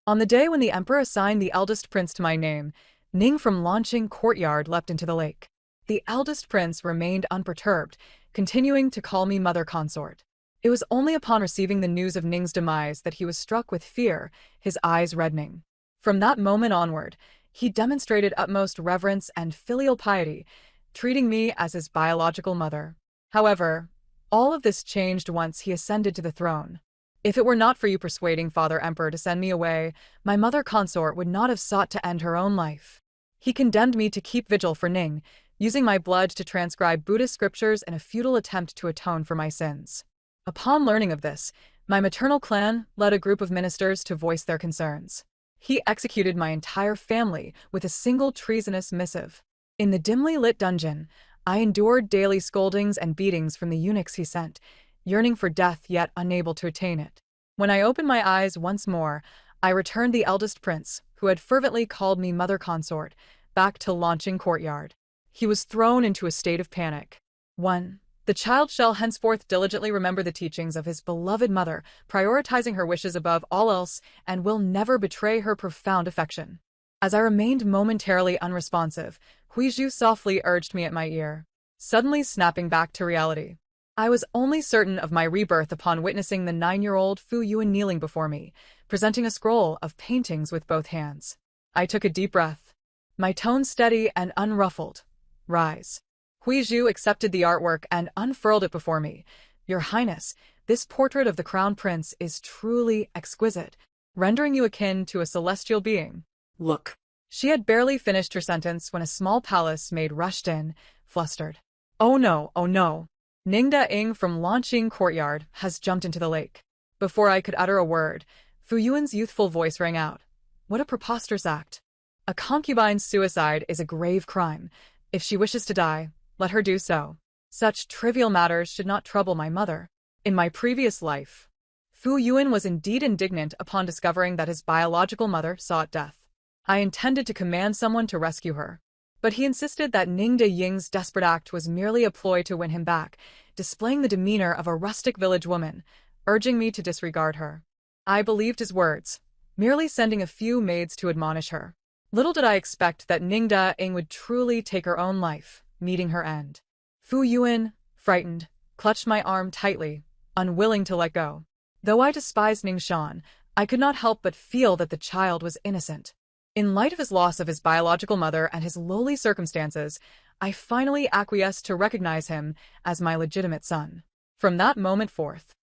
On the day when the emperor assigned the eldest prince to my name, Ning from Launching Courtyard leapt into the lake. The eldest prince remained unperturbed, continuing to call me mother consort. It was only upon receiving the news of Ning's demise that he was struck with fear, his eyes reddening. From that moment onward, he demonstrated utmost reverence and filial piety, treating me as his biological mother. However, all of this changed once he ascended to the throne. If it were not for you persuading Father Emperor to send me away, my mother consort would not have sought to end her own life. He condemned me to keep vigil for Ning, using my blood to transcribe Buddhist scriptures in a futile attempt to atone for my sins. Upon learning of this, my maternal clan led a group of ministers to voice their concerns. He executed my entire family with a single treasonous missive. In the dimly lit dungeon, I endured daily scoldings and beatings from the eunuchs he sent, yearning for death yet unable to attain it. When I opened my eyes once more, I returned the eldest prince, who had fervently called me mother consort, back to Launching Courtyard. He was thrown into a state of panic. 1. The child shall henceforth diligently remember the teachings of his beloved mother, prioritizing her wishes above all else, and will never betray her profound affection. As I remained momentarily unresponsive, Huizhu softly urged me at my ear, suddenly snapping back to reality. I was only certain of my rebirth upon witnessing the 9-year-old Fu Yuan kneeling before me, presenting a scroll of paintings with both hands. I took a deep breath. My tone steady and unruffled. Rise. Huizhu accepted the artwork and unfurled it before me. Your Highness, this portrait of the Crown Prince is truly exquisite, rendering you akin to a celestial being. Look. She had barely finished her sentence when a small palace maid rushed in, flustered. Oh no, oh no. Ningda Ing from Launching Courtyard has jumped into the lake. Before I could utter a word, Fu Yuan's youthful voice rang out. What a preposterous act. A concubine's suicide is a grave crime. If she wishes to die, let her do so. Such trivial matters should not trouble my mother. In my previous life, Fu Yuan was indeed indignant upon discovering that his biological mother sought death. I intended to command someone to rescue her, but he insisted that Ningda Ying's desperate act was merely a ploy to win him back, displaying the demeanor of a rustic village woman, urging me to disregard her. I believed his words, merely sending a few maids to admonish her. Little did I expect that Ningda Ying would truly take her own life, meeting her end. Fu Yuan, frightened, clutched my arm tightly, unwilling to let go. Though I despised Ningshan, I could not help but feel that the child was innocent. In light of his loss of his biological mother and his lowly circumstances, I finally acquiesced to recognize him as my legitimate son. From that moment forth,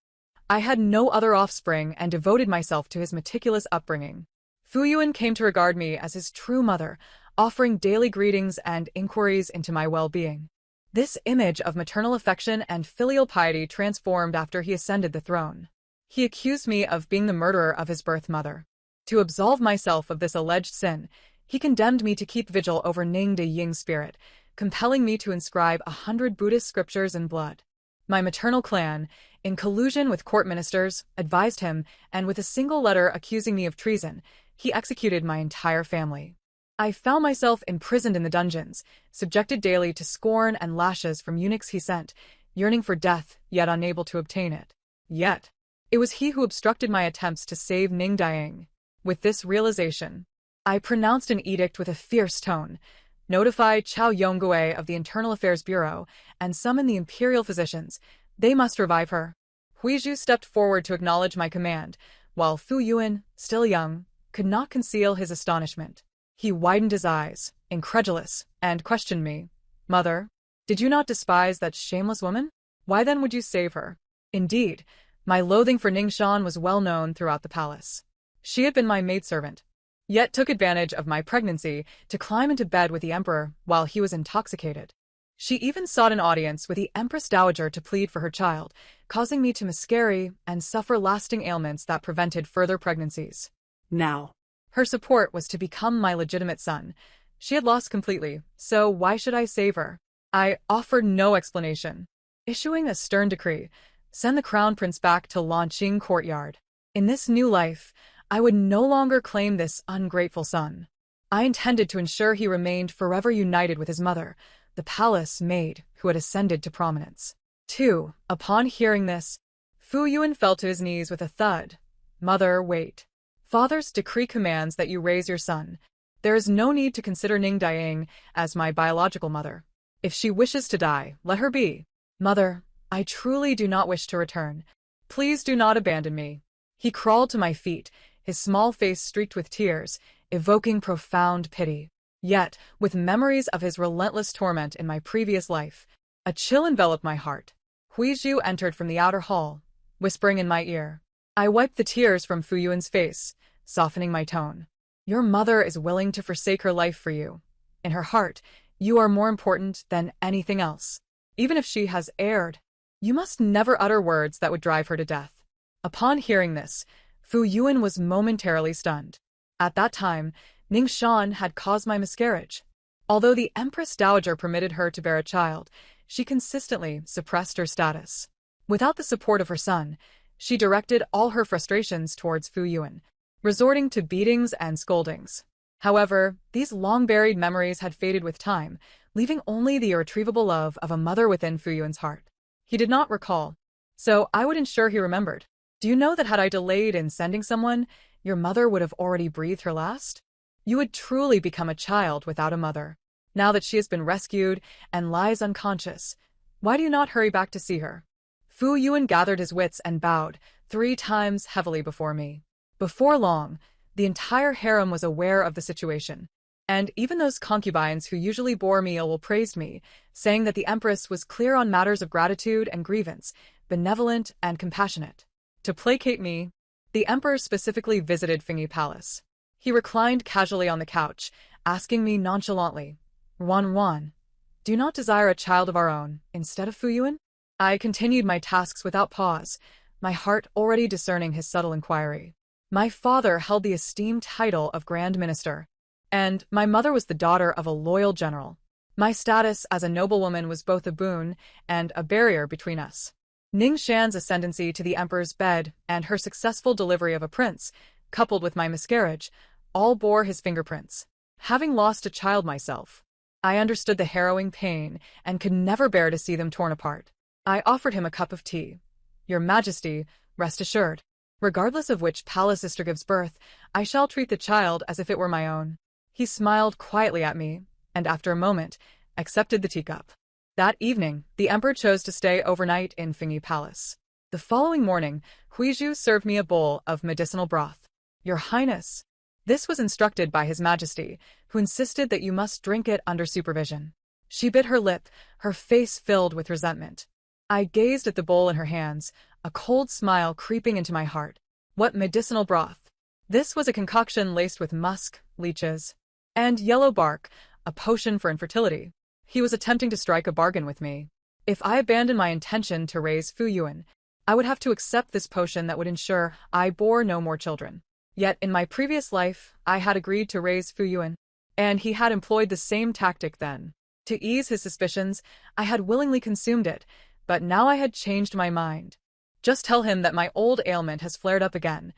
I had no other offspring and devoted myself to his meticulous upbringing. Fu Yuan came to regard me as his true mother, offering daily greetings and inquiries into my well-being. This image of maternal affection and filial piety transformed after he ascended the throne. He accused me of being the murderer of his birth mother. To absolve myself of this alleged sin, he condemned me to keep vigil over Ningda Ying's spirit, compelling me to inscribe 100 Buddhist scriptures in blood. My maternal clan, in collusion with court ministers, advised him, and with a single letter accusing me of treason, he executed my entire family. I found myself imprisoned in the dungeons, subjected daily to scorn and lashes from eunuchs he sent, yearning for death, yet unable to obtain it. Yet, it was he who obstructed my attempts to save Ningda Ying. With this realization, I pronounced an edict with a fierce tone, notified Chao Yongui of the Internal Affairs Bureau, and summoned the imperial physicians. They must revive her. Huizhu stepped forward to acknowledge my command, while Fu Yuan, still young, could not conceal his astonishment. He widened his eyes, incredulous, and questioned me. Mother, did you not despise that shameless woman? Why then would you save her? Indeed, my loathing for Ningshan was well known throughout the palace. She had been my maidservant, yet took advantage of my pregnancy to climb into bed with the emperor while he was intoxicated. She even sought an audience with the Empress Dowager to plead for her child, causing me to miscarry and suffer lasting ailments that prevented further pregnancies. Now, her support was to become my legitimate son. She had lost completely, so why should I save her? I offered no explanation, issuing a stern decree, send the crown prince back to Launching Courtyard. In this new life, I would no longer claim this ungrateful son. I intended to ensure he remained forever united with his mother, the palace maid who had ascended to prominence. 2. Upon hearing this, Fu Yuan fell to his knees with a thud. Mother, wait. Father's decree commands that you raise your son. There is no need to consider Ning Daing as my biological mother. If she wishes to die, let her be. Mother, I truly do not wish to return. Please do not abandon me. He crawled to my feet, his small face streaked with tears, evoking profound pity. Yet, with memories of his relentless torment in my previous life, a chill enveloped my heart. Huizhu entered from the outer hall, whispering in my ear. I wiped the tears from Fu Yuan's face, softening my tone. Your mother is willing to forsake her life for you. In her heart, you are more important than anything else. Even if she has erred, you must never utter words that would drive her to death. Upon hearing this, Fu Yuan was momentarily stunned. At that time, Ning Shan had caused my miscarriage. Although the Empress Dowager permitted her to bear a child, she consistently suppressed her status. Without the support of her son, she directed all her frustrations towards Fu Yuan, resorting to beatings and scoldings. However, these long-buried memories had faded with time, leaving only the irretrievable love of a mother within Fu Yuan's heart. He did not recall, so I would ensure he remembered. Do you know that had I delayed in sending someone, your mother would have already breathed her last? You would truly become a child without a mother. Now that she has been rescued and lies unconscious, why do you not hurry back to see her? Fu Yuan gathered his wits and bowed 3 times heavily before me. Before long, the entire harem was aware of the situation, and even those concubines who usually bore me ill praised me, saying that the Empress was clear on matters of gratitude and grievance, benevolent and compassionate. To placate me, the Emperor specifically visited Fingyi Palace. He reclined casually on the couch, asking me nonchalantly, Wan, do you not desire a child of our own, instead of Fu Yuan? I continued my tasks without pause, my heart already discerning his subtle inquiry. My father held the esteemed title of Grand Minister, and my mother was the daughter of a loyal general. My status as a noblewoman was both a boon and a barrier between us. Ning Shan's ascendancy to the emperor's bed and her successful delivery of a prince, coupled with my miscarriage, all bore his fingerprints. Having lost a child myself, I understood the harrowing pain and could never bear to see them torn apart. I offered him a cup of tea. Your Majesty, rest assured, regardless of which palace sister gives birth, I shall treat the child as if it were my own. He smiled quietly at me, and after a moment, accepted the teacup. That evening, the emperor chose to stay overnight in Fingyi Palace. The following morning, Huizhu served me a bowl of medicinal broth. Your Highness, this was instructed by His Majesty, who insisted that you must drink it under supervision. She bit her lip, her face filled with resentment. I gazed at the bowl in her hands, a cold smile creeping into my heart. What medicinal broth! This was a concoction laced with musk, leeches, and yellow bark, a potion for infertility. He was attempting to strike a bargain with me. If I abandoned my intention to raise Fu Yuan, I would have to accept this potion that would ensure I bore no more children. Yet in my previous life, I had agreed to raise Fu Yuan, and he had employed the same tactic then. To ease his suspicions, I had willingly consumed it, but now I had changed my mind. Just tell him that my old ailment has flared up again.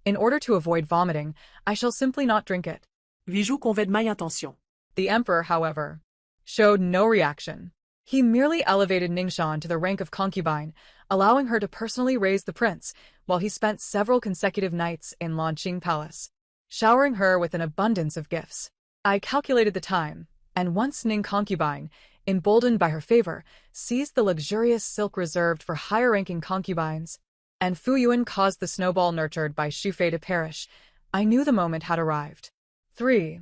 In order to avoid vomiting, I shall simply not drink it. Bijou convait mal intention. The emperor, however, showed no reaction. He merely elevated Ningxuan to the rank of concubine, allowing her to personally raise the prince, while he spent several consecutive nights in Lanqing Palace, showering her with an abundance of gifts. I calculated the time, and once Ning concubine, emboldened by her favor, seized the luxurious silk reserved for higher-ranking concubines, and Fu Yuan caused the snowball nurtured by Shufei to perish, I knew the moment had arrived. 3.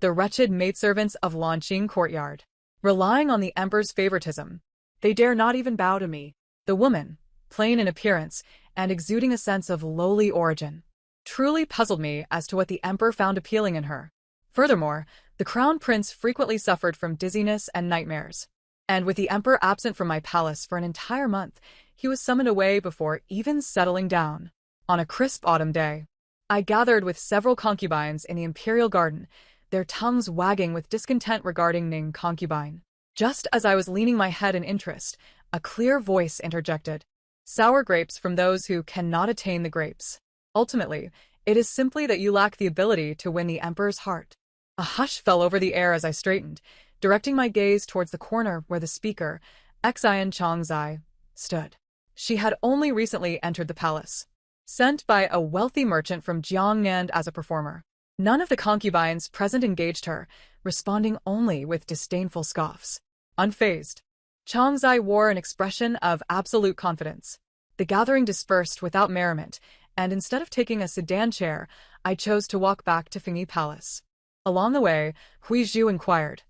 The wretched maidservants of Lanqing Courtyard. Relying on the emperor's favoritism, they dare not even bow to me. The woman, plain in appearance and exuding a sense of lowly origin, truly puzzled me as to what the emperor found appealing in her. Furthermore, the crown prince frequently suffered from dizziness and nightmares, and with the emperor absent from my palace for an entire month, he was summoned away before even settling down. On a crisp autumn day, I gathered with several concubines in the imperial garden, their tongues wagging with discontent regarding Ning concubine. Just as I was leaning my head in interest, a clear voice interjected. Sour grapes from those who cannot attain the grapes. Ultimately, it is simply that you lack the ability to win the emperor's heart. A hush fell over the air as I straightened, directing my gaze towards the corner where the speaker, Xian Chongzai, stood. She had only recently entered the palace. sent by a wealthy merchant from Jiangnan as a performer. None of the concubines present engaged her, responding only with disdainful scoffs. Unfazed, Changzai wore an expression of absolute confidence. The gathering dispersed without merriment, and instead of taking a sedan chair, I chose to walk back to Fengyi Palace. Along the way, Huizhu inquired,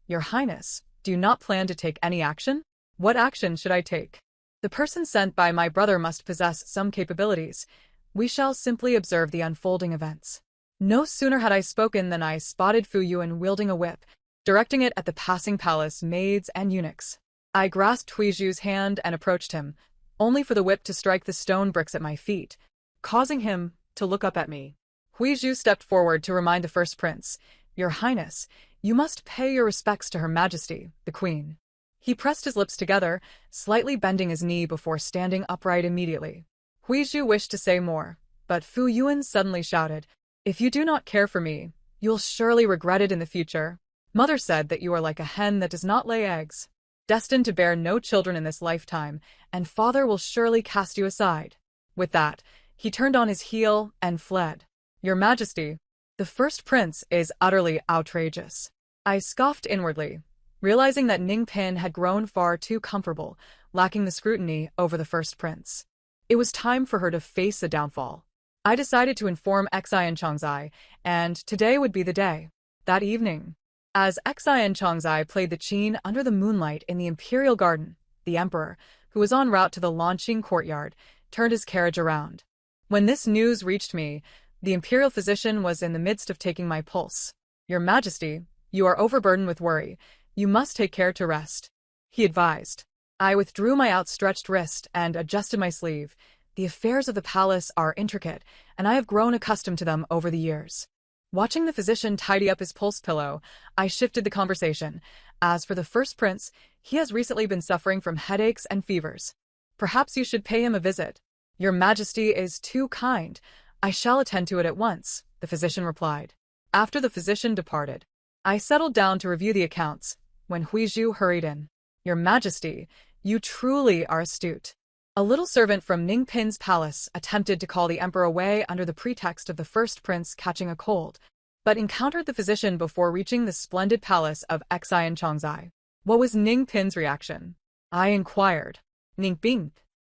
"Your Highness, do you not plan to take any action? What action should I take? The person sent by my brother must possess some capabilities. We shall simply observe the unfolding events." No sooner had I spoken than I spotted Fu Yuan wielding a whip, directing it at the passing palace maids and eunuchs. I grasped Huizhu's hand and approached him, only for the whip to strike the stone bricks at my feet, causing him to look up at me. Huizhu stepped forward to remind the first prince, "Your Highness, you must pay your respects to Her Majesty, the Queen." He pressed his lips together, slightly bending his knee before standing upright immediately. Huizhu wished to say more, but Fu Yuan suddenly shouted, "If you do not care for me, you'll surely regret it in the future. Mother said that you are like a hen that does not lay eggs, destined to bear no children in this lifetime, and father will surely cast you aside." With that, he turned on his heel and fled. "Your Majesty, the first prince is utterly outrageous." I scoffed inwardly, realizing that Ningpin had grown far too comfortable, lacking the scrutiny over the first prince. It was time for her to face the downfall. I decided to inform Xi and Changzai, and today would be the day. That evening, as Xi and Changzai played the qin under the moonlight in the imperial garden, the emperor, who was en route to the launching courtyard, turned his carriage around. When this news reached me, the imperial physician was in the midst of taking my pulse. "Your Majesty, you are overburdened with worry. You must take care to rest," he advised. I withdrew my outstretched wrist and adjusted my sleeve. The affairs of the palace are intricate, and I have grown accustomed to them over the years. Watching the physician tidy up his pulse pillow, I shifted the conversation. As for the first prince, he has recently been suffering from headaches and fevers. Perhaps you should pay him a visit. "Your Majesty is too kind. I shall attend to it at once," the physician replied. After the physician departed, I settled down to review the accounts, when Huizhu hurried in. "Your Majesty, you truly are astute." A little servant from Ningpin's palace attempted to call the emperor away under the pretext of the first prince catching a cold, but encountered the physician before reaching the splendid palace of Xi and Changzai. What was Ningpin's reaction? I inquired. Ningpin.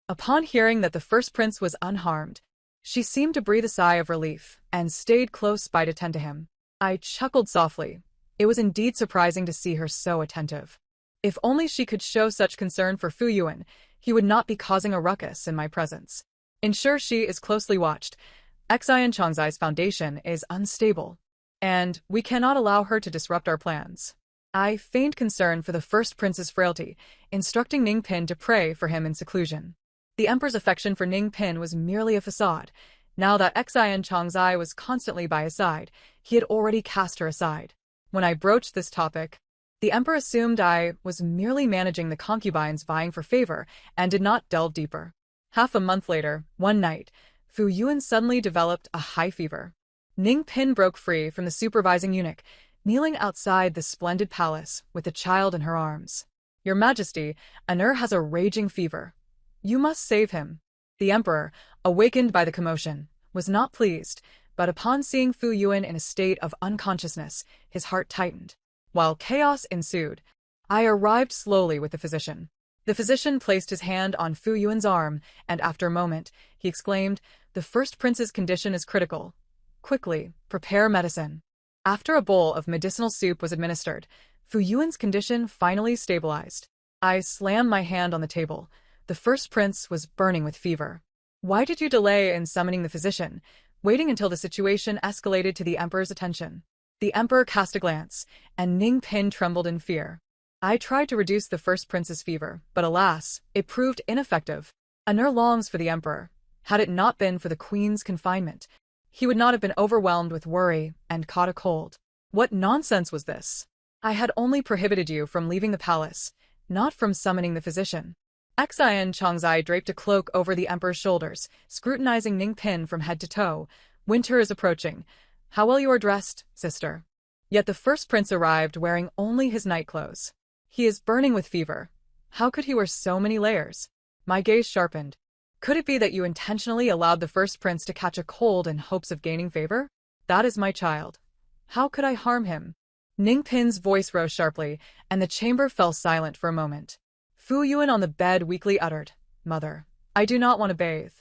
Upon hearing that the first prince was unharmed, she seemed to breathe a sigh of relief and stayed close by to tend to him. I chuckled softly. It was indeed surprising to see her so attentive. If only she could show such concern for Fu Yuan, he would not be causing a ruckus in my presence. Ensure she is closely watched. Xi and Changzai's foundation is unstable, and we cannot allow her to disrupt our plans. I feigned concern for the first prince's frailty, instructing Ningpin to pray for him in seclusion. The emperor's affection for Ningpin was merely a facade. Now that Xi and Changzai was constantly by his side, he had already cast her aside. When I broached this topic, the emperor assumed I was merely managing the concubines vying for favor and did not delve deeper. Half a month later, one night, Fu Yuan suddenly developed a high fever. Ningpin broke free from the supervising eunuch, kneeling outside the splendid palace with the child in her arms. "Your Majesty, Anur has a raging fever. You must save him." The emperor, awakened by the commotion, was not pleased, but upon seeing Fu Yuan in a state of unconsciousness, his heart tightened. While chaos ensued, I arrived slowly with the physician. The physician placed his hand on Fu Yuan's arm, and after a moment, he exclaimed, "The first prince's condition is critical. Quickly, prepare medicine." After a bowl of medicinal soup was administered, Fu Yuan's condition finally stabilized. I slammed my hand on the table. The first prince was burning with fever. "Why did you delay in summoning the physician, waiting until the situation escalated to the emperor's attention?" The emperor cast a glance, and Ningpin trembled in fear. I tried to reduce the first prince's fever, but alas, it proved ineffective. Anur longs for the emperor. Had it not been for the queen's confinement, he would not have been overwhelmed with worry and caught a cold. What nonsense was this? I had only prohibited you from leaving the palace, not from summoning the physician. Xi and Changzai draped a cloak over the emperor's shoulders, scrutinizing Ningpin from head to toe. "Winter is approaching. How well you are dressed, sister." Yet the first prince arrived wearing only his nightclothes. "He is burning with fever. How could he wear so many layers?" My gaze sharpened. Could it be that you intentionally allowed the first prince to catch a cold in hopes of gaining favor? That is my child. How could I harm him? Ningpin's voice rose sharply, and the chamber fell silent for a moment. Fu Yuan on the bed weakly uttered, "Mother, I do not want to bathe.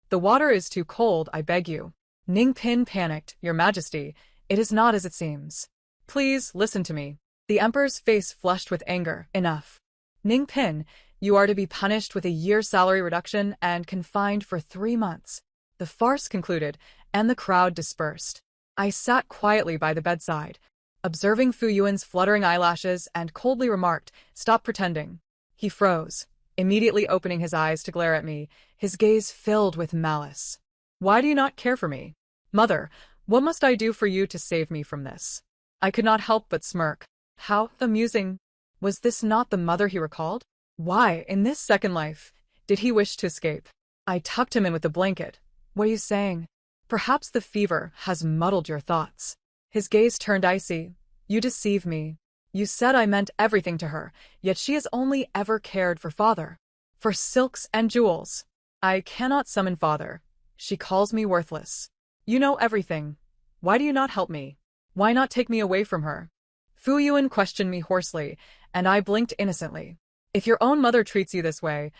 The water is too cold, I beg you." Ningpin panicked, "Your Majesty, it is not as it seems. Please, listen to me." The emperor's face flushed with anger. "Enough. Ningpin, you are to be punished with a year's salary reduction and confined for 3 months." The farce concluded, and the crowd dispersed. I sat quietly by the bedside, observing Fu Yuan's fluttering eyelashes, and coldly remarked, "Stop pretending." He froze, immediately opening his eyes to glare at me, his gaze filled with malice. "Why do you not care for me? Mother, what must I do for you to save me from this?" I could not help but smirk. How amusing. Was this not the mother he recalled? Why, in this second life, did he wish to escape? I tucked him in with the blanket. "What are you saying? Perhaps the fever has muddled your thoughts." His gaze turned icy. "You deceive me. You said I meant everything to her, yet she has only ever cared for father. For silks and jewels. I cannot summon father. She calls me worthless. You know everything. Why do you not help me? Why not take me away from her?" Fu Yuan questioned me hoarsely, and I blinked innocently. "If your own mother treats you this way,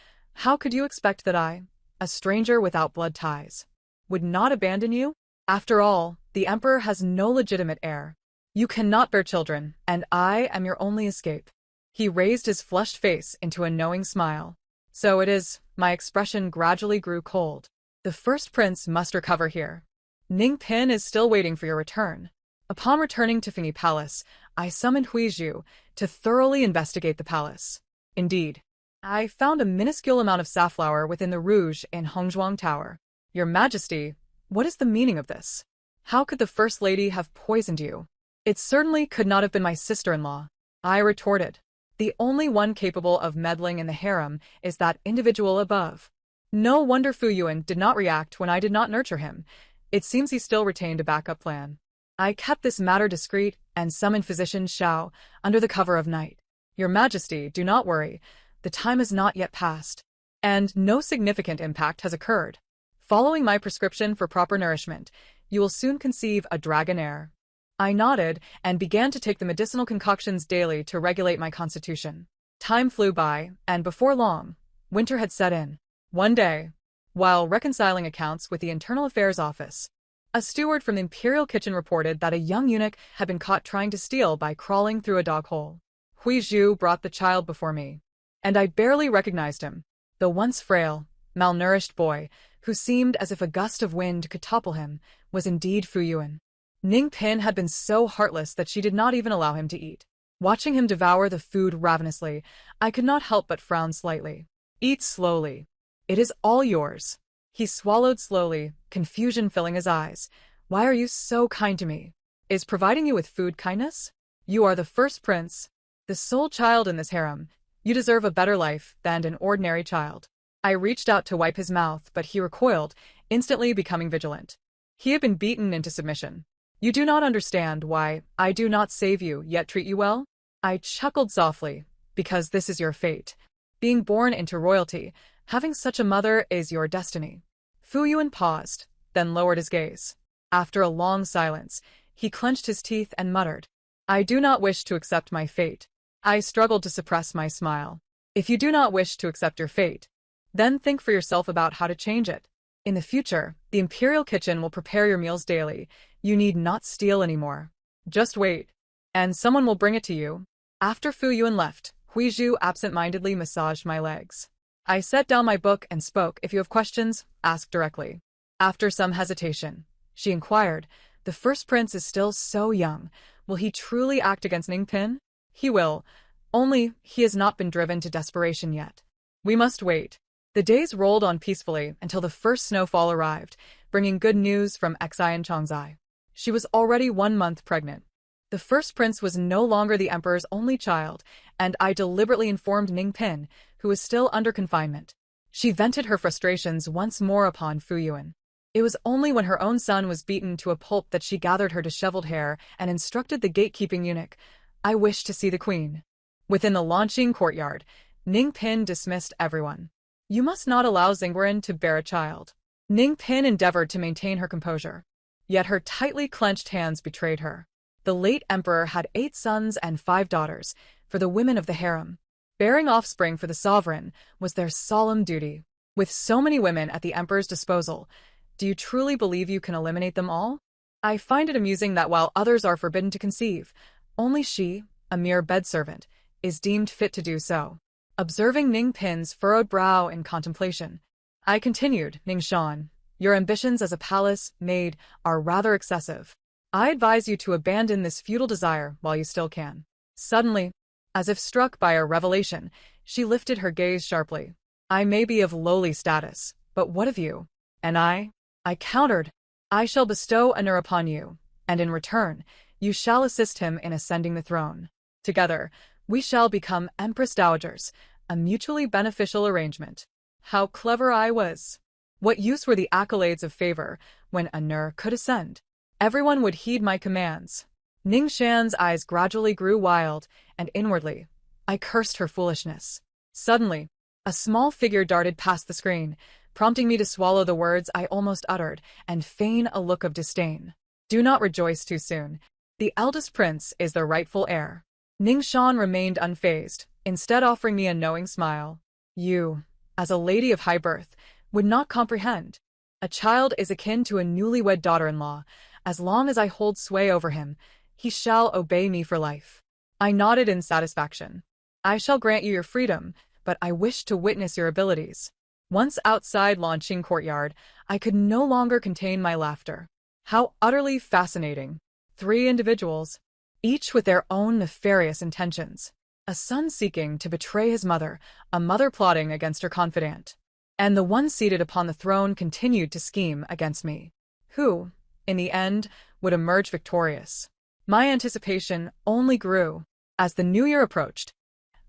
how could you expect that I, a stranger without blood ties, would not abandon you? After all, the emperor has no legitimate heir. You cannot bear children, and I am your only escape." He raised his flushed face into a knowing smile. "So it is." My expression gradually grew cold. "The first prince must recover here. Ningpin is still waiting for your return." Upon returning to Fengyi Palace, I summoned Huizhu to thoroughly investigate the palace. Indeed, I found a minuscule amount of safflower within the rouge in Hongzhuang Tower. "Your Majesty, what is the meaning of this? How could the First Lady have poisoned you?" "It certainly could not have been my sister-in-law," I retorted. "The only one capable of meddling in the harem is that individual above." No wonder Fu Yuan did not react when I did not nurture him. It seems he still retained a backup plan. I kept this matter discreet and summoned Physician Xiao under the cover of night. "Your Majesty, do not worry. The time has not yet passed, and no significant impact has occurred. Following my prescription for proper nourishment, you will soon conceive a dragon heir." I nodded and began to take the medicinal concoctions daily to regulate my constitution. Time flew by, and before long, winter had set in. One day, while reconciling accounts with the Internal Affairs Office, a steward from the Imperial Kitchen reported that a young eunuch had been caught trying to steal by crawling through a dog hole. Huizhu brought the child before me, and I barely recognized him. The once frail, malnourished boy, who seemed as if a gust of wind could topple him, was indeed Fu Yuan. Ningpin had been so heartless that she did not even allow him to eat. Watching him devour the food ravenously, I could not help but frown slightly. "Eat slowly. It is all yours." He swallowed slowly, confusion filling his eyes. "Why are you so kind to me? Is providing you with food kindness? You are the first prince, the sole child in this harem. You deserve a better life than an ordinary child." I reached out to wipe his mouth, but he recoiled, instantly becoming vigilant. He had been beaten into submission. "You do not understand why I do not save you yet treat you well?" I chuckled softly. "Because this is your fate. Being born into royalty, having such a mother is your destiny." Fu Yuan paused, then lowered his gaze. After a long silence, he clenched his teeth and muttered, "I do not wish to accept my fate." I struggled to suppress my smile. "If you do not wish to accept your fate, then think for yourself about how to change it. In the future, the Imperial Kitchen will prepare your meals daily. You need not steal anymore. Just wait, and someone will bring it to you." After Fu Yuan left, Huizhu absent-mindedly massaged my legs. I set down my book and spoke. "If you have questions, ask directly." After some hesitation, she inquired, "The first prince is still so young. Will he truly act against Ningpin?" "He will, only he has not been driven to desperation yet. We must wait." The days rolled on peacefully until the first snowfall arrived, bringing good news from Xian Chongzai. She was already 1 month pregnant. The first prince was no longer the emperor's only child, and I deliberately informed Ningpin, who was still under confinement. She vented her frustrations once more upon Fu Yuan. It was only when her own son was beaten to a pulp that she gathered her disheveled hair and instructed the gatekeeping eunuch, "I wish to see the queen." Within the launching courtyard, Ningpin dismissed everyone. You must not allow Xingguaran to bear a child. Ningpin endeavored to maintain her composure, yet her tightly clenched hands betrayed her. The late emperor had 8 sons and 5 daughters, for the women of the harem. Bearing offspring for the sovereign was their solemn duty. With so many women at the emperor's disposal, do you truly believe you can eliminate them all? I find it amusing that while others are forbidden to conceive, only she, a mere bed-servant, is deemed fit to do so. Observing Ningpin's furrowed brow in contemplation, I continued, Ningshan, your ambitions as a palace maid are rather excessive. I advise you to abandon this futile desire while you still can. Suddenly, as if struck by a revelation, she lifted her gaze sharply. I may be of lowly status, but what of you? And I countered, I shall bestow Anur upon you, and in return, you shall assist him in ascending the throne. Together, we shall become Empress Dowagers, a mutually beneficial arrangement. How clever I was! What use were the accolades of favor when Anur could ascend? Everyone would heed my commands. Ningshan's eyes gradually grew wild, and inwardly, I cursed her foolishness. Suddenly, a small figure darted past the screen, prompting me to swallow the words I almost uttered and feign a look of disdain. Do not rejoice too soon. The eldest prince is the rightful heir. Ningshan remained unfazed, instead offering me a knowing smile. You, as a lady of high birth, would not comprehend. A child is akin to a newlywed daughter-in-law. As long as I hold sway over him, he shall obey me for life. I nodded in satisfaction. I shall grant you your freedom, but I wish to witness your abilities. Once outside Lanqing courtyard, I could no longer contain my laughter. How utterly fascinating. 3 individuals, each with their own nefarious intentions. A son seeking to betray his mother, a mother plotting against her confidant. And the one seated upon the throne continued to scheme against me. Who, in the end, would emerge victorious? My anticipation only grew. As the new year approached,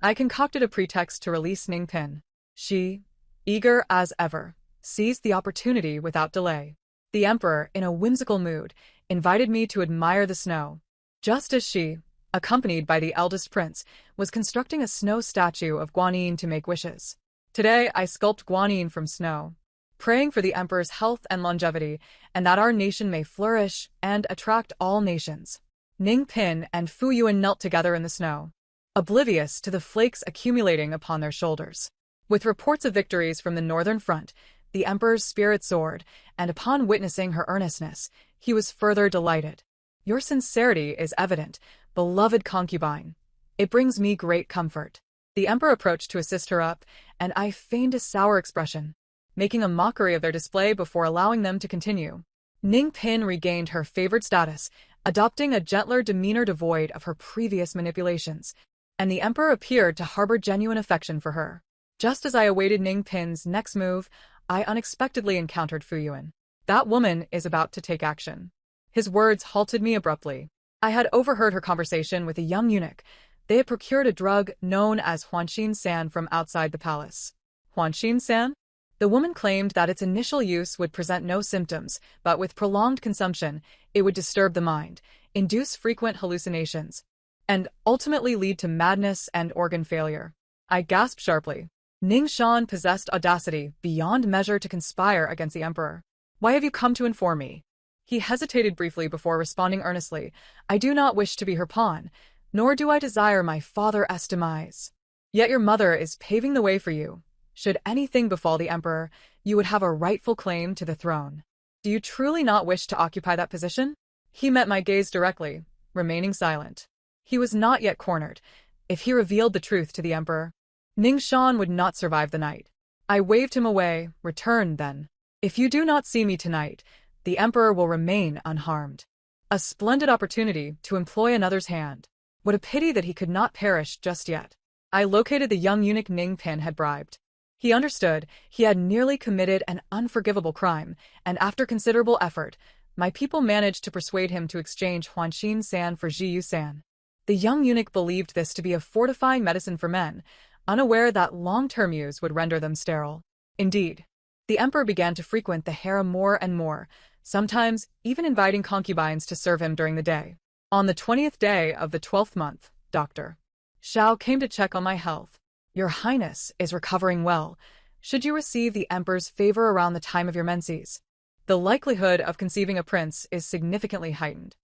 I concocted a pretext to release Ningpin. She, eager as ever, seized the opportunity without delay. The emperor, in a whimsical mood, invited me to admire the snow. Just as she, accompanied by the eldest prince, was constructing a snow statue of Guanyin to make wishes. Today I sculpt Guanyin from snow, praying for the emperor's health and longevity, and that our nation may flourish and attract all nations. Ningpin and Fu Yuan knelt together in the snow, oblivious to the flakes accumulating upon their shoulders. With reports of victories from the northern front, the emperor's spirit soared, and upon witnessing her earnestness, he was further delighted. Your sincerity is evident, beloved concubine. It brings me great comfort. The emperor approached to assist her up, and I feigned a sour expression, making a mockery of their display before allowing them to continue. Ningpin regained her favored status, adopting a gentler demeanor devoid of her previous manipulations, and the emperor appeared to harbor genuine affection for her. Just as I awaited Ningpin's next move, I unexpectedly encountered Fu Yuan. That woman is about to take action. His words halted me abruptly. I had overheard her conversation with a young eunuch. They had procured a drug known as Huanxin San from outside the palace. Huanxin San? The woman claimed that its initial use would present no symptoms, but with prolonged consumption, it would disturb the mind, induce frequent hallucinations, and ultimately lead to madness and organ failure. I gasped sharply. Ningshan possessed audacity beyond measure to conspire against the emperor. Why have you come to inform me? He hesitated briefly before responding earnestly. I do not wish to be her pawn, nor do I desire my father's demise. Yet your mother is paving the way for you. Should anything befall the emperor, you would have a rightful claim to the throne. Do you truly not wish to occupy that position? He met my gaze directly, remaining silent. He was not yet cornered. If he revealed the truth to the emperor, Ningshan would not survive the night. I waved him away. Return, then. If you do not see me tonight, the emperor will remain unharmed. A splendid opportunity to employ another's hand. What a pity that he could not perish just yet. I located the young eunuch Ningpin had bribed. He understood he had nearly committed an unforgivable crime, and after considerable effort, my people managed to persuade him to exchange Huanxin San for Jiyu San. The young eunuch believed this to be a fortifying medicine for men, unaware that long-term use would render them sterile. Indeed, the emperor began to frequent the harem more and more, sometimes even inviting concubines to serve him during the day. On the 20th day of the 12th month, Dr. Shao came to check on my health. Your Highness is recovering well. should you receive the emperor's favor around the time of your menses, the likelihood of conceiving a prince is significantly heightened.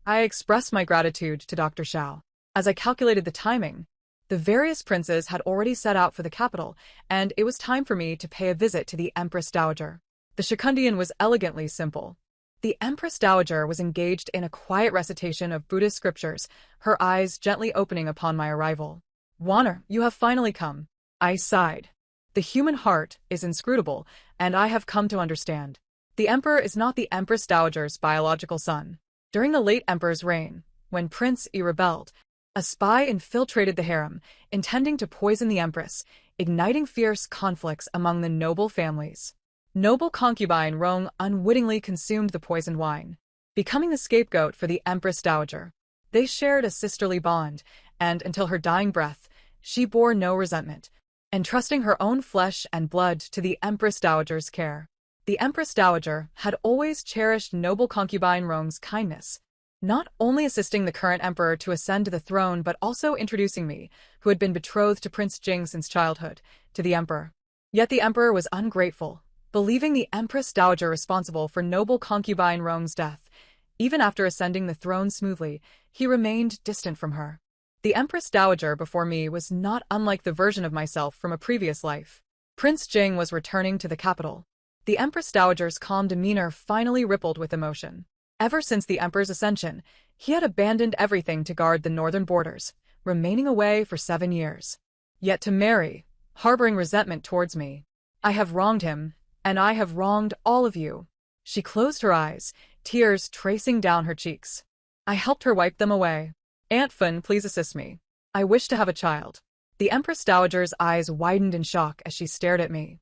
I expressed my gratitude to Dr. Xiao. As I calculated the timing, the various princes had already set out for the capital, and it was time for me to pay a visit to the Empress Dowager. The Shikundian was elegantly simple. The Empress Dowager was engaged in a quiet recitation of Buddhist scriptures, her eyes gently opening upon my arrival. "Wanner, you have finally come." I sighed. The human heart is inscrutable, and I have come to understand. The emperor is not the Empress Dowager's biological son. During the late emperor's reign, when Prince Yi rebelled, a spy infiltrated the harem, intending to poison the empress, igniting fierce conflicts among the noble families. Noble concubine Rong unwittingly consumed the poisoned wine, becoming the scapegoat for the Empress Dowager. They shared a sisterly bond, and until her dying breath, she bore no resentment, entrusting her own flesh and blood to the Empress Dowager's care. The Empress Dowager had always cherished noble concubine Rong's kindness, not only assisting the current emperor to ascend to the throne but also introducing me, who had been betrothed to Prince Jing since childhood, to the emperor. Yet the emperor was ungrateful, believing the Empress Dowager responsible for noble concubine Rong's death. Even after ascending the throne smoothly, he remained distant from her. The Empress Dowager before me was not unlike the version of myself from a previous life. Prince Jing was returning to the capital. The Empress Dowager's calm demeanor finally rippled with emotion. Ever since the emperor's ascension, he had abandoned everything to guard the northern borders, remaining away for 7 years. Yet to marry, harboring resentment towards me. I have wronged him, and I have wronged all of you. She closed her eyes, tears tracing down her cheeks. I helped her wipe them away. "Aunt Fun, please assist me. I wish to have a child." The Empress Dowager's eyes widened in shock as she stared at me.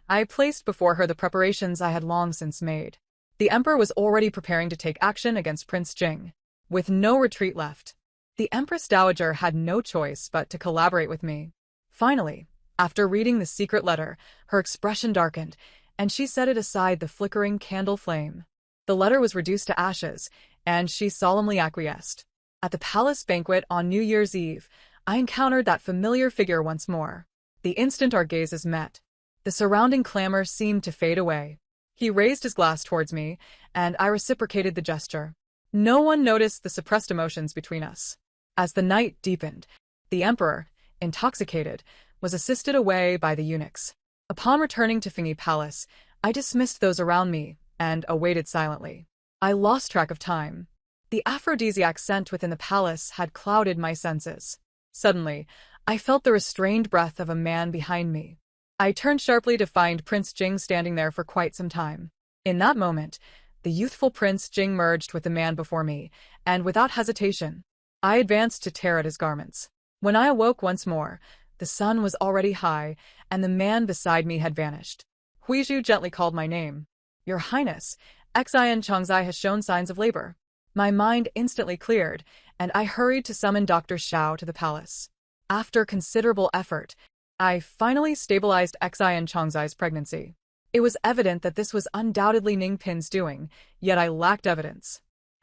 I placed before her the preparations I had long since made. The emperor was already preparing to take action against Prince Jing. With no retreat left, the Empress Dowager had no choice but to collaborate with me. Finally, after reading the secret letter, her expression darkened, and she set it aside the flickering candle flame. The letter was reduced to ashes, and she solemnly acquiesced. At the palace banquet on New Year's Eve, I encountered that familiar figure once more. The instant our gazes met, the surrounding clamor seemed to fade away. He raised his glass towards me, and I reciprocated the gesture. No one noticed the suppressed emotions between us. As the night deepened, the emperor, intoxicated, was assisted away by the eunuchs. Upon returning to Fingyi Palace, I dismissed those around me and awaited silently. I lost track of time. The aphrodisiac scent within the palace had clouded my senses. Suddenly, I felt the restrained breath of a man behind me. I turned sharply to find Prince Jing standing there for quite some time. In that moment, the youthful Prince Jing merged with the man before me, and without hesitation, I advanced to tear at his garments. When I awoke once more, the sun was already high, and the man beside me had vanished. Huizhu gently called my name. "Your Highness, Xian Chongzai has shown signs of labor." My mind instantly cleared, and I hurried to summon Dr. Xiao to the palace. After considerable effort, I finally stabilized Xian Chongzai's pregnancy. It was evident that this was undoubtedly Ning Pin's doing, yet I lacked evidence.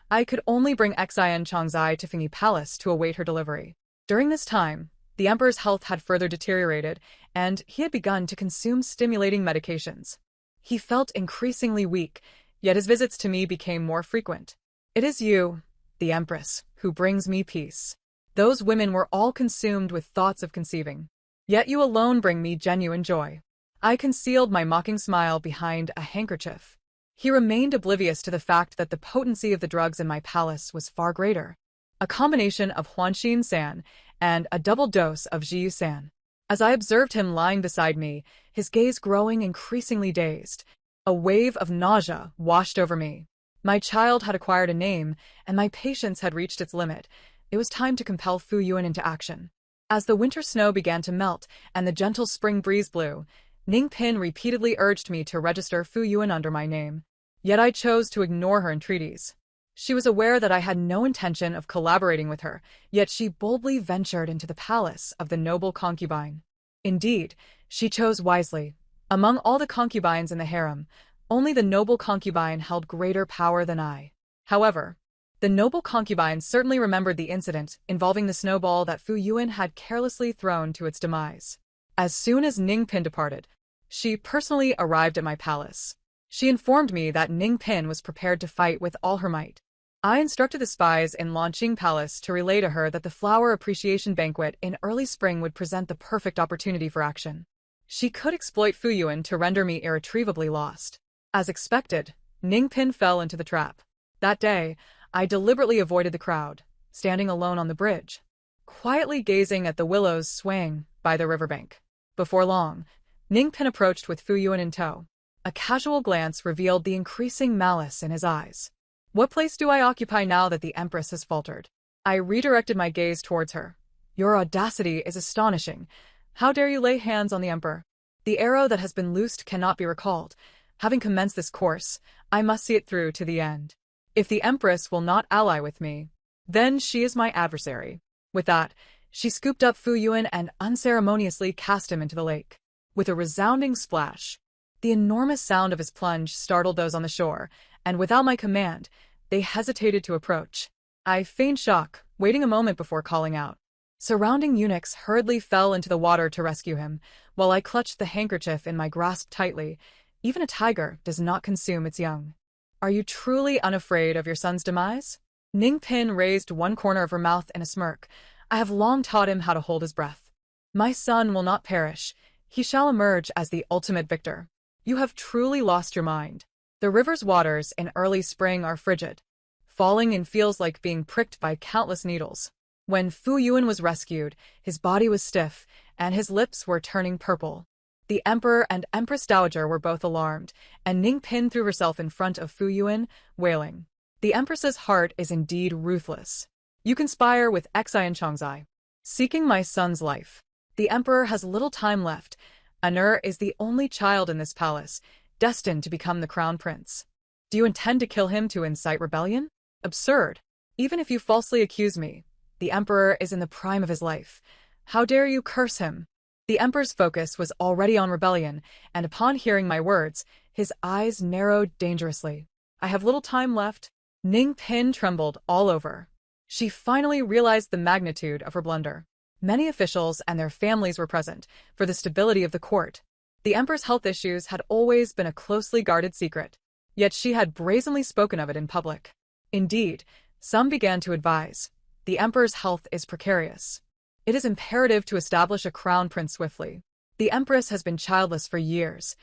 I could only bring Xian Chongzai to Fingyi Palace to await her delivery. During this time, the emperor's health had further deteriorated, and he had begun to consume stimulating medications. He felt increasingly weak, yet his visits to me became more frequent. "It is you, the Empress, who brings me peace. Those women were all consumed with thoughts of conceiving. Yet you alone bring me genuine joy." I concealed my mocking smile behind a handkerchief. He remained oblivious to the fact that the potency of the drugs in my palace was far greater. A combination of Huanxin San and a double dose of Jiyu San. As I observed him lying beside me, his gaze growing increasingly dazed, a wave of nausea washed over me. My child had acquired a name, and my patience had reached its limit. It was time to compel Fu Yuan into action. As the winter snow began to melt and the gentle spring breeze blew, Ning Pin repeatedly urged me to register Fu Yuan under my name. Yet I chose to ignore her entreaties. She was aware that I had no intention of collaborating with her, yet she boldly ventured into the palace of the noble concubine. Indeed, she chose wisely. Among all the concubines in the harem, only the noble concubine held greater power than I. However, the noble concubine certainly remembered the incident involving the snowball that Fu Yuan had carelessly thrown to its demise. As soon as Ning Pin departed, She personally arrived at my palace. She informed me that Ningpin was prepared to fight with all her might. I instructed the spies in Launching Palace to relay to her that the flower appreciation banquet in early spring would present the perfect opportunity for action. She could exploit Fu Yuan to render me irretrievably lost. As expected, Ningpin fell into the trap. That day, I deliberately avoided the crowd, standing alone on the bridge, quietly gazing at the willows swaying by the riverbank. Before long, Ningpin approached with Fu Yuan in tow. A casual glance revealed the increasing malice in his eyes. What place do I occupy now that the Empress has faltered? I redirected my gaze towards her. Your audacity is astonishing. How dare you lay hands on the Emperor? The arrow that has been loosed cannot be recalled. Having commenced this course, I must see it through to the end. If the Empress will not ally with me, then she is my adversary. With that, she scooped up Fu Yuan and unceremoniously cast him into the lake. With a resounding splash, the enormous sound of his plunge startled those on the shore, and without my command, they hesitated to approach. I feigned shock, waiting a moment before calling out. Surrounding eunuchs hurriedly fell into the water to rescue him, while I clutched the handkerchief in my grasp tightly. Even a tiger does not consume its young. Are you truly unafraid of your son's demise? Ningpin raised one corner of her mouth in a smirk. I have long taught him how to hold his breath. My son will not perish. He shall emerge as the ultimate victor. You have truly lost your mind. The river's waters in early spring are frigid. Falling in feels like being pricked by countless needles. When Fu Yuan was rescued, his body was stiff, and his lips were turning purple. The Emperor and Empress Dowager were both alarmed, and Ningpin threw herself in front of Fu Yuan, wailing. The Empress's heart is indeed ruthless. You conspire with Xi and Chongzai, seeking my son's life. The Emperor has little time left. Anur is the only child in this palace, destined to become the crown prince. Do you intend to kill him to incite rebellion? Absurd. Even if you falsely accuse me, the Emperor is in the prime of his life. How dare you curse him? The Emperor's focus was already on rebellion, and upon hearing my words, his eyes narrowed dangerously. I have little time left. Ningpin trembled all over. She finally realized the magnitude of her blunder. Many officials and their families were present for the stability of the court. The Emperor's health issues had always been a closely guarded secret, yet she had brazenly spoken of it in public. Indeed, some began to advise, the Emperor's health is precarious. It is imperative to establish a crown prince swiftly. The Empress has been childless for years.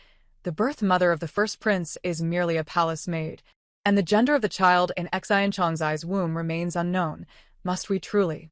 The birth mother of the first prince is merely a palace maid, and the gender of the child in Xi and Chongzai's womb remains unknown. Must we truly?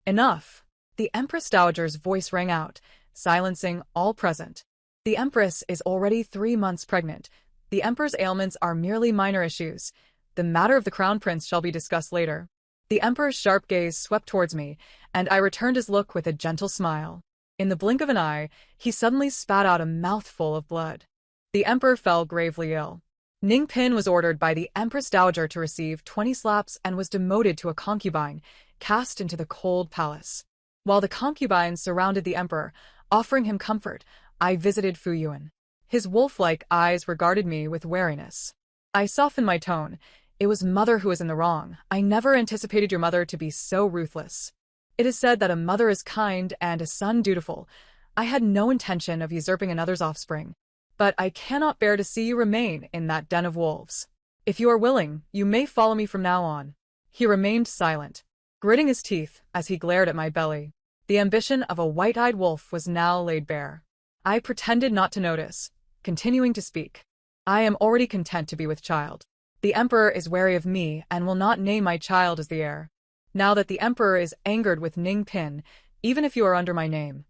Enough! The Empress Dowager's voice rang out, silencing all present. The Empress is already 3 months pregnant. The Emperor's ailments are merely minor issues. The matter of the crown prince shall be discussed later. The Emperor's sharp gaze swept towards me, and I returned his look with a gentle smile. In the blink of an eye, he suddenly spat out a mouthful of blood. The Emperor fell gravely ill. Ningpin was ordered by the Empress Dowager to receive 20 slaps and was demoted to a concubine, cast into the cold palace. While the concubines surrounded the Emperor, offering him comfort, I visited Fu Yuan. His wolf-like eyes regarded me with wariness. I softened my tone. It was mother who was in the wrong. I never anticipated your mother to be so ruthless. It is said that a mother is kind and a son dutiful. I had no intention of usurping another's offspring, but I cannot bear to see you remain in that den of wolves. If you are willing, you may follow me from now on. He remained silent, gritting his teeth as he glared at my belly. The ambition of a white-eyed wolf was now laid bare. I pretended not to notice, continuing to speak. I am already content to be with child. The Emperor is wary of me and will not name my child as the heir. Now that the Emperor is angered with Ningpin, even if you are under my name.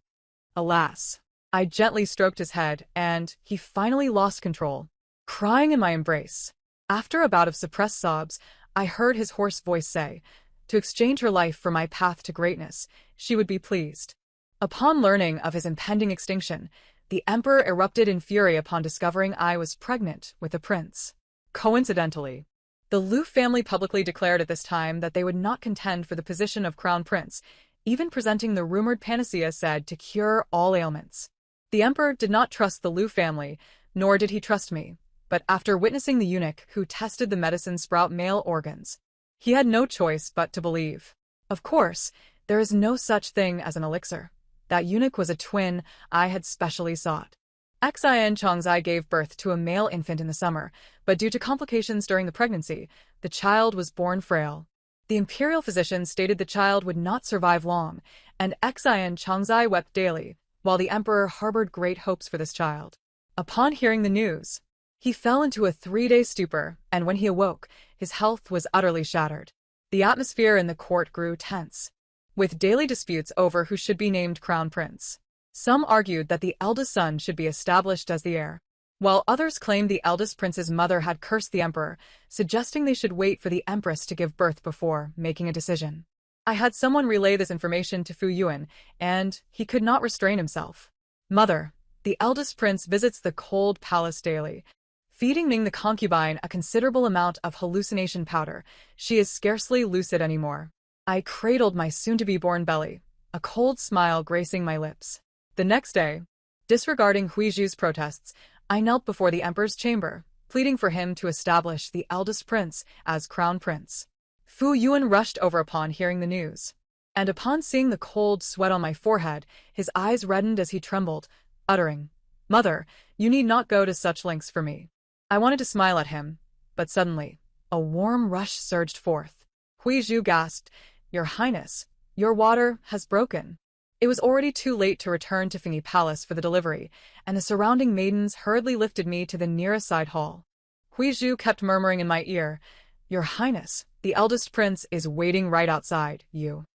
Alas. I gently stroked his head, and he finally lost control, crying in my embrace. After a bout of suppressed sobs, I heard his hoarse voice say, to exchange her life for my path to greatness, she would be pleased. Upon learning of his impending extinction, the Emperor erupted in fury upon discovering I was pregnant with a prince. Coincidentally, the Liu family publicly declared at this time that they would not contend for the position of crown prince, even presenting the rumored panacea said to cure all ailments. The Emperor did not trust the Liu family, nor did he trust me, but after witnessing the eunuch who tested the medicine sprout male organs, he had no choice but to believe. Of course, there is no such thing as an elixir. That eunuch was a twin I had specially sought. Xian Chongzai gave birth to a male infant in the summer, but due to complications during the pregnancy, the child was born frail. The imperial physician stated the child would not survive long, and Xian Chongzai wept daily, while the emperor harbored great hopes for this child. Upon hearing the news, he fell into a 3-day stupor, and when he awoke, his health was utterly shattered. The atmosphere in the court grew tense, with daily disputes over who should be named crown prince. Some argued that the eldest son should be established as the heir, while others claimed the eldest prince's mother had cursed the emperor, suggesting they should wait for the empress to give birth before making a decision. I had someone relay this information to Fu Yuan, and he could not restrain himself. Mother, the eldest prince visits the cold palace daily, feeding Ning the concubine a considerable amount of hallucination powder. She is scarcely lucid anymore. I cradled my soon-to-be-born belly, a cold smile gracing my lips. The next day, disregarding Huizhu's protests, I knelt before the emperor's chamber, pleading for him to establish the eldest prince as crown prince. Fu Yuan rushed over upon hearing the news, and upon seeing the cold sweat on my forehead, his eyes reddened as he trembled, uttering, "Mother, you need not go to such lengths for me." I wanted to smile at him, but suddenly, a warm rush surged forth. Huizhu gasped, "Your Highness, your water has broken." It was already too late to return to Fingy Palace for the delivery, and the surrounding maidens hurriedly lifted me to the nearest side hall. Huizhu kept murmuring in my ear, "Your Highness, the eldest prince is waiting right outside, you."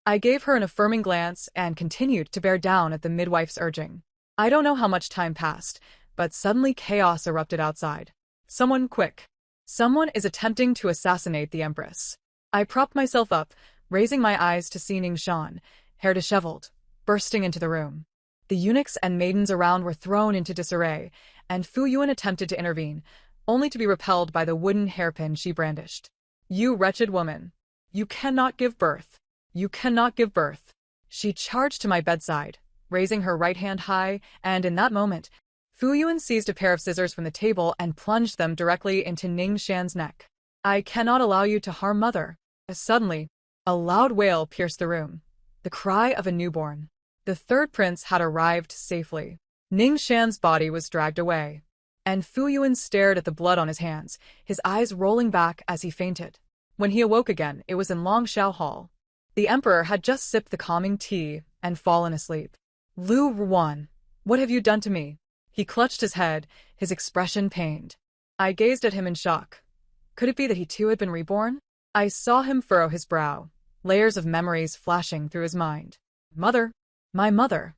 I gave her an affirming glance and continued to bear down at the midwife's urging. I don't know how much time passed, but suddenly chaos erupted outside. "Someone quick. Someone is attempting to assassinate the empress." I propped myself up, raising my eyes to see Ning Shan, hair disheveled, bursting into the room. The eunuchs and maidens around were thrown into disarray, and Fu Yuan attempted to intervene, only to be repelled by the wooden hairpin she brandished. "You wretched woman! You cannot give birth! You cannot give birth!" She charged to my bedside, raising her right hand high, and in that moment, Fu Yuan seized a pair of scissors from the table and plunged them directly into Ning Shan's neck. "I cannot allow you to harm mother." Suddenly, a loud wail pierced the room, the cry of a newborn. The third prince had arrived safely. Ning Shan's body was dragged away, and Fu Yuan stared at the blood on his hands, his eyes rolling back as he fainted. When he awoke again, it was in Longshao Hall. The emperor had just sipped the calming tea and fallen asleep. "Lu Ruan, what have you done to me?" He clutched his head, his expression pained. I gazed at him in shock. Could it be that he too had been reborn? I saw him furrow his brow, layers of memories flashing through his mind. "Mother! My mother!"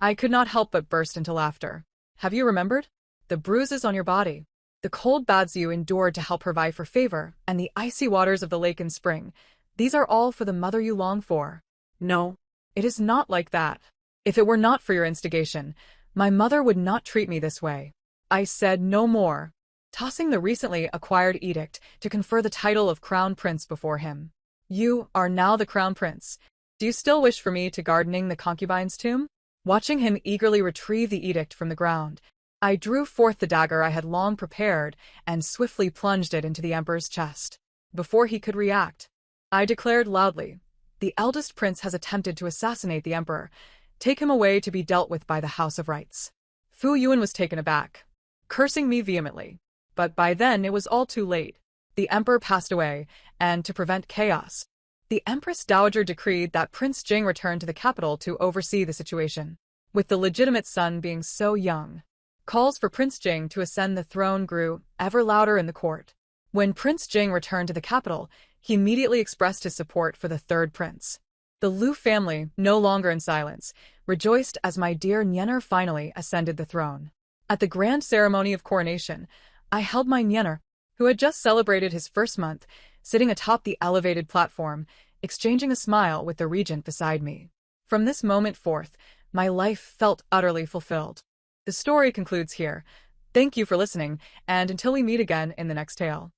I could not help but burst into laughter. "Have you remembered? The bruises on your body, the cold baths you endured to help her vie for favor, and the icy waters of the lake in spring, these are all for the mother you long for." No. "It is not like that. If it were not for your instigation, my mother would not treat me this way." I said no more, tossing the recently acquired edict to confer the title of Crown Prince before him. "You are now the Crown Prince. Do you still wish for me to guard Ning the concubine's tomb?" Watching him eagerly retrieve the edict from the ground, I drew forth the dagger I had long prepared and swiftly plunged it into the emperor's chest. Before he could react, I declared loudly, "The eldest prince has attempted to assassinate the emperor. Take him away to be dealt with by the House of Rights." Fu Yuan was taken aback, cursing me vehemently. But by then it was all too late. The emperor passed away, and to prevent chaos, the Empress Dowager decreed that Prince Jing return to the capital to oversee the situation. With the legitimate son being so young, calls for Prince Jing to ascend the throne grew ever louder in the court. When Prince Jing returned to the capital, he immediately expressed his support for the third prince. The Liu family, no longer in silence, rejoiced as my dear Nyener finally ascended the throne. At the grand ceremony of coronation, I held my Nyener, who had just celebrated his first month, sitting atop the elevated platform, exchanging a smile with the regent beside me. From this moment forth, my life felt utterly fulfilled. The story concludes here. Thank you for listening, and until we meet again in the next tale.